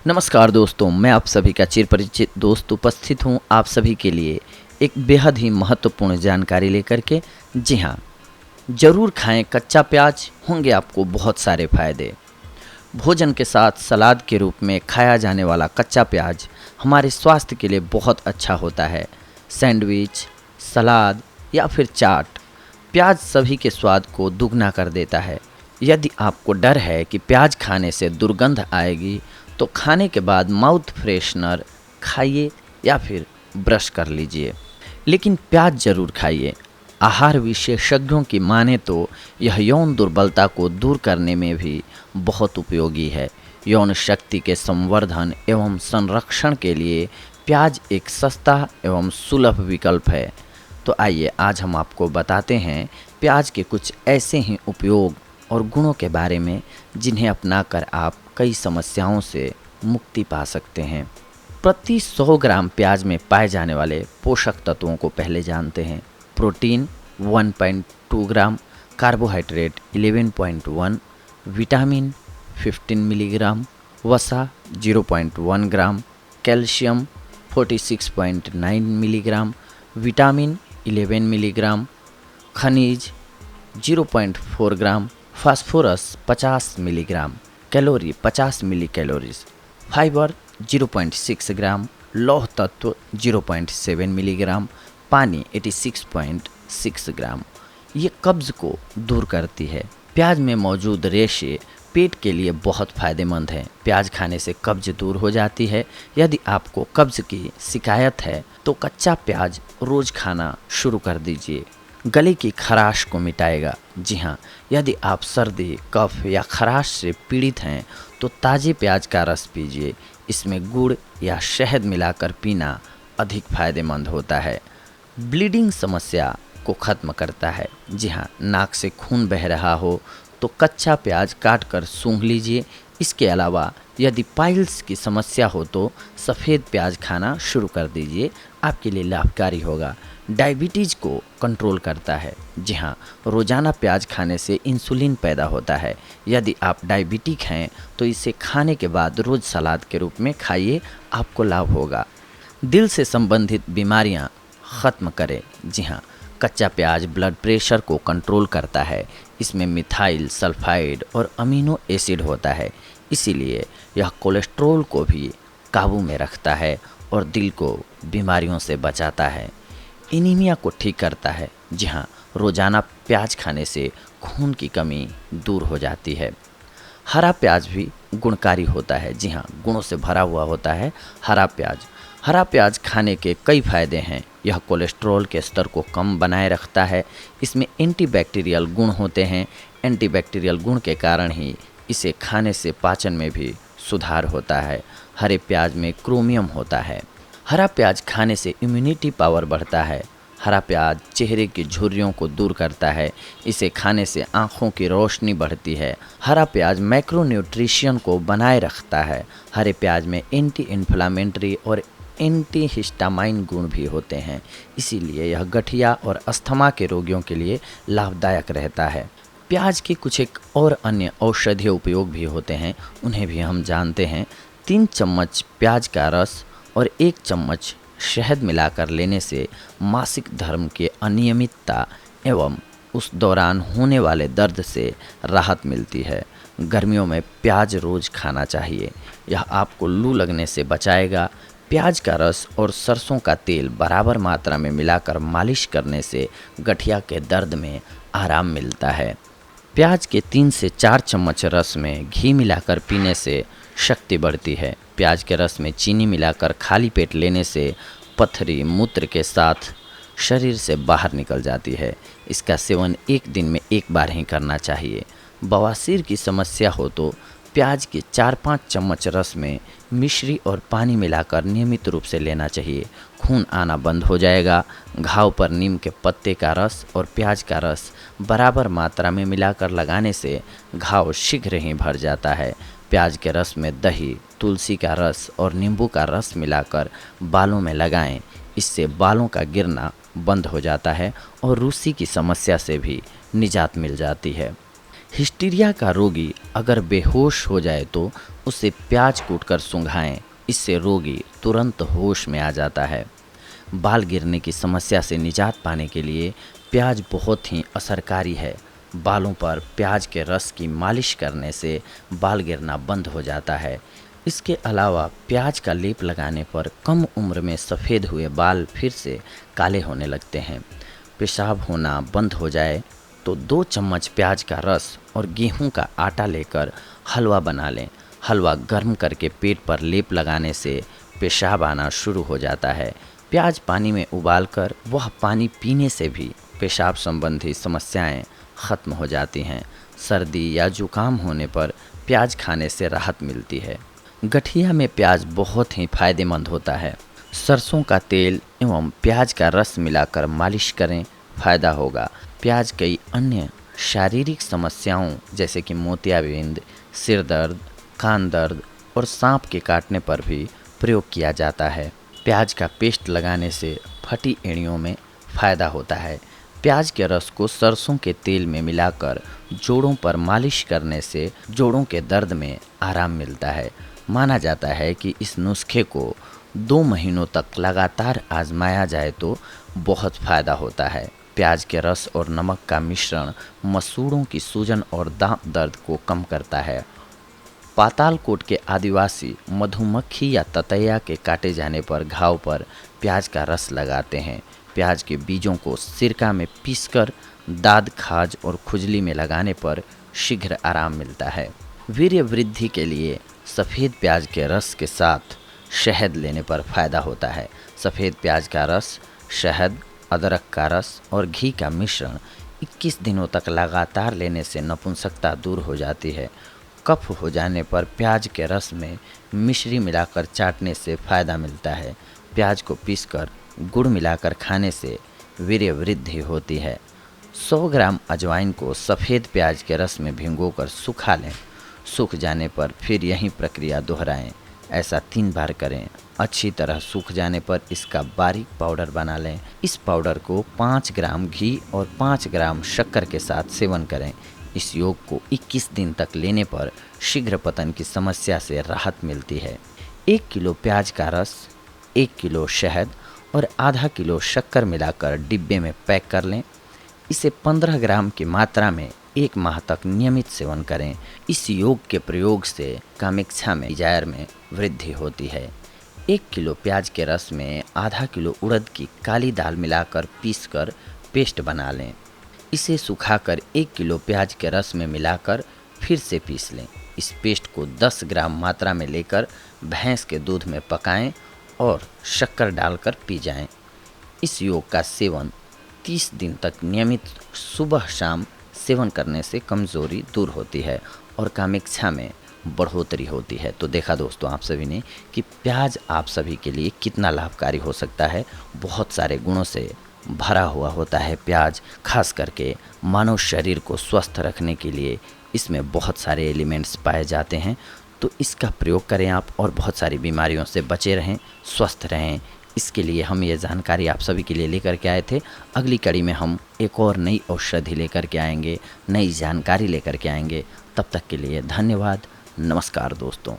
नमस्कार दोस्तों, मैं आप सभी का चिरपरिचित दोस्त उपस्थित हूँ आप सभी के लिए एक बेहद ही महत्वपूर्ण जानकारी लेकर के। जी हाँ, ज़रूर खाएं कच्चा प्याज, होंगे आपको बहुत सारे फायदे। भोजन के साथ सलाद के रूप में खाया जाने वाला कच्चा प्याज हमारे स्वास्थ्य के लिए बहुत अच्छा होता है। सैंडविच, सलाद या फिर चाट, प्याज सभी के स्वाद को दुगना कर देता है। यदि आपको डर है कि प्याज खाने से दुर्गंध आएगी, तो खाने के बाद माउथ फ्रेशनर खाइए या फिर ब्रश कर लीजिए, लेकिन प्याज ज़रूर खाइए। आहार विशेषज्ञों की माने तो यह यौन दुर्बलता को दूर करने में भी बहुत उपयोगी है। यौन शक्ति के संवर्धन एवं संरक्षण के लिए प्याज एक सस्ता एवं सुलभ विकल्प है। तो आइए आज हम आपको बताते हैं प्याज के कुछ ऐसे ही उपयोग और गुणों के बारे में जिन्हें अपनाकर आप कई समस्याओं से मुक्ति पा सकते हैं। प्रति 100 ग्राम प्याज में पाए जाने वाले पोषक तत्वों को पहले जानते हैं। प्रोटीन 1.2 ग्राम, कार्बोहाइड्रेट 11.1, विटामिन 15 मिलीग्राम, वसा 0.1 ग्राम, कैल्शियम 46.9 मिलीग्राम, विटामिन 11 मिलीग्राम, खनिज 0.4 ग्राम, फास्फोरस 50 मिलीग्राम, कैलोरी 50 मिली कैलोरीज, फाइबर 0.6 ग्राम, लौह तत्व 0.7 मिलीग्राम, पानी 86.6 ग्राम। ये कब्ज़ को दूर करती है। प्याज में मौजूद रेशे पेट के लिए बहुत फ़ायदेमंद हैं। प्याज खाने से कब्ज़ दूर हो जाती है। यदि आपको कब्ज़ की शिकायत है तो कच्चा प्याज रोज़ खाना शुरू कर दीजिए। गले की खराश को मिटाएगा। जी हाँ, यदि आप सर्दी, कफ या खराश से पीड़ित हैं तो ताज़े प्याज का रस पीजिए। इसमें गुड़ या शहद मिलाकर पीना अधिक फ़ायदेमंद होता है। ब्लीडिंग समस्या को ख़त्म करता है। जी हाँ, नाक से खून बह रहा हो तो कच्चा प्याज काट कर सूंघ लीजिए। इसके अलावा यदि पाइल्स की समस्या हो तो सफ़ेद प्याज खाना शुरू कर दीजिए, आपके लिए लाभकारी होगा। डायबिटीज़ को कंट्रोल करता है। जी हाँ, रोज़ाना प्याज खाने से इंसुलिन पैदा होता है। यदि आप डायबिटिक हैं तो इसे खाने के बाद रोज़ सलाद के रूप में खाइए, आपको लाभ होगा। दिल से संबंधित बीमारियां ख़त्म करे। जी हाँ, कच्चा प्याज ब्लड प्रेशर को कंट्रोल करता है। इसमें मिथाइल सल्फाइड और अमीनो एसिड होता है, इसीलिए यह कोलेस्ट्रॉल को भी काबू में रखता है और दिल को बीमारियों से बचाता है। एनीमिया को ठीक करता है। जी हाँ, रोज़ाना प्याज खाने से खून की कमी दूर हो जाती है। हरा प्याज भी गुणकारी होता है। जी हाँ, गुणों से भरा हुआ होता है हरा प्याज। हरा प्याज खाने के कई फायदे हैं। यह कोलेस्ट्रॉल के स्तर को कम बनाए रखता है। इसमें एंटीबैक्टीरियल गुण होते हैं। एंटीबैक्टीरियल गुण के कारण ही इसे खाने से पाचन में भी सुधार होता है। हरे प्याज में क्रोमियम होता है। हरा प्याज खाने से इम्यूनिटी पावर बढ़ता है। हरा प्याज चेहरे की झुर्रियों को दूर करता है। इसे खाने से आँखों की रोशनी बढ़ती है। हरा प्याज मैक्रोन्यूट्रिशन को बनाए रखता है। हरे प्याज में एंटी इन्फ्लामेटरी और एंटी हिस्टामाइन गुण भी होते हैं, इसीलिए यह गठिया और अस्थमा के रोगियों के लिए लाभदायक रहता है। प्याज के कुछ एक और अन्य औषधीय उपयोग भी होते हैं, उन्हें भी हम जानते हैं। 3 चम्मच प्याज का रस और 1 चम्मच शहद मिलाकर लेने से मासिक धर्म के अनियमितता एवं उस दौरान होने वाले दर्द से राहत मिलती है। गर्मियों में प्याज रोज़ खाना चाहिए, यह आपको लू लगने से बचाएगा। प्याज का रस और सरसों का तेल बराबर मात्रा में मिलाकर मालिश करने से गठिया के दर्द में आराम मिलता है। प्याज के 3 से 4 चम्मच रस में घी मिलाकर पीने से शक्ति बढ़ती है। प्याज के रस में चीनी मिलाकर खाली पेट लेने से पथरी मूत्र के साथ शरीर से बाहर निकल जाती है। इसका सेवन 1 दिन में 1 बार ही करना चाहिए। बवासीर की समस्या हो तो प्याज के 4-5 चम्मच रस में मिश्री और पानी मिलाकर नियमित रूप से लेना चाहिए। खून आना बंद हो जाएगा। घाव पर नीम के पत्ते का रस और प्याज का रस बराबर मात्रा में मिलाकर लगाने से घाव शीघ्र ही भर जाता है। प्याज के रस में दही, तुलसी का रस और नींबू का रस मिलाकर बालों में लगाएं। इससे बालों का गिरना बंद हो जाता है और रूसी की समस्या से भी निजात मिल जाती है। हिस्टीरिया का रोगी अगर बेहोश हो जाए तो उसे प्याज कूटकर सूंघाएं, इससे रोगी तुरंत होश में आ जाता है। बाल गिरने की समस्या से निजात पाने के लिए प्याज बहुत ही असरकारी है। बालों पर प्याज के रस की मालिश करने से बाल गिरना बंद हो जाता है। इसके अलावा प्याज का लेप लगाने पर कम उम्र में सफ़ेद हुए बाल फिर से काले होने लगते हैं। पेशाब होना बंद हो जाए तो 2 चम्मच प्याज का रस और गेहूं का आटा लेकर हलवा बना लें। हलवा गर्म करके पेट पर लेप लगाने से पेशाब आना शुरू हो जाता है। प्याज पानी में उबालकर वह पानी पीने से भी पेशाब संबंधी समस्याएं ख़त्म हो जाती हैं। सर्दी या जुकाम होने पर प्याज खाने से राहत मिलती है। गठिया में प्याज बहुत ही फायदेमंद होता है। सरसों का तेल एवं प्याज का रस मिलाकर मालिश करें, फ़ायदा होगा। प्याज कई अन्य शारीरिक समस्याओं जैसे कि मोतियाबिंद, सिर दर्द, कान दर्द और सांप के काटने पर भी प्रयोग किया जाता है। प्याज का पेस्ट लगाने से फटी एड़ियों में फ़ायदा होता है। प्याज के रस को सरसों के तेल में मिलाकर जोड़ों पर मालिश करने से जोड़ों के दर्द में आराम मिलता है। माना जाता है कि इस नुस्खे को 2 महीनों तक लगातार आजमाया जाए तो बहुत फ़ायदा होता है। प्याज के रस और नमक का मिश्रण मसूड़ों की सूजन और दांत दर्द को कम करता है। पातालकोट के आदिवासी मधुमक्खी या ततैया के काटे जाने पर घाव पर प्याज का रस लगाते हैं। प्याज के बीजों को सिरका में पीसकर दाद, खाज और खुजली में लगाने पर शीघ्र आराम मिलता है। वीर्य वृद्धि के लिए सफ़ेद प्याज के रस के साथ शहद लेने पर फ़ायदा होता है। सफ़ेद प्याज का रस, शहद, अदरक का रस और घी का मिश्रण 21 दिनों तक लगातार लेने से नपुंसकता दूर हो जाती है। कफ हो जाने पर प्याज के रस में मिश्री मिलाकर चाटने से फ़ायदा मिलता है। प्याज को पीसकर गुड़ मिलाकर खाने से वीर्य वृद्धि होती है। 100 ग्राम अजवाइन को सफ़ेद प्याज के रस में भिगोकर सुखा लें। सूख जाने पर फिर यही प्रक्रिया दोहराएं। ऐसा 3 बार करें। अच्छी तरह सूख जाने पर इसका बारीक पाउडर बना लें। इस पाउडर को 5 ग्राम घी और 5 ग्राम शक्कर के साथ सेवन करें। इस योग को 21 दिन तक लेने पर शीघ्र पतन की समस्या से राहत मिलती है। 1 किलो प्याज का रस, 1 किलो शहद और आधा किलो शक्कर मिलाकर डिब्बे में पैक कर लें। इसे 15 ग्राम की मात्रा में 1 माह तक नियमित सेवन करें। इस योग के प्रयोग से कामेच्छा में, डिजायर में वृद्धि होती है। 1 किलो प्याज के रस में आधा किलो उड़द की काली दाल मिलाकर पीसकर पेस्ट बना लें। इसे सुखाकर 1 किलो प्याज के रस में मिलाकर फिर से पीस लें। इस पेस्ट को 10 ग्राम मात्रा में लेकर भैंस के दूध में पकाएं और शक्कर डालकर पी जाएं। इस योग का सेवन 30 दिन तक नियमित सुबह शाम सेवन करने से कमज़ोरी दूर होती है और कामेच्छा में बढ़ोतरी होती है। तो देखा दोस्तों आप सभी ने कि प्याज आप सभी के लिए कितना लाभकारी हो सकता है। बहुत सारे गुणों से भरा हुआ होता है प्याज। खास करके मानव शरीर को स्वस्थ रखने के लिए इसमें बहुत सारे एलिमेंट्स पाए जाते हैं। तो इसका प्रयोग करें आप और बहुत सारी बीमारियों से बचे रहें, स्वस्थ रहें। इसके लिए हम ये जानकारी आप सभी के लिए लेकर के आए थे। अगली कड़ी में हम एक और नई औषधि लेकर के आएंगे, नई जानकारी लेकर के आएंगे। तब तक के लिए धन्यवाद। नमस्कार दोस्तों।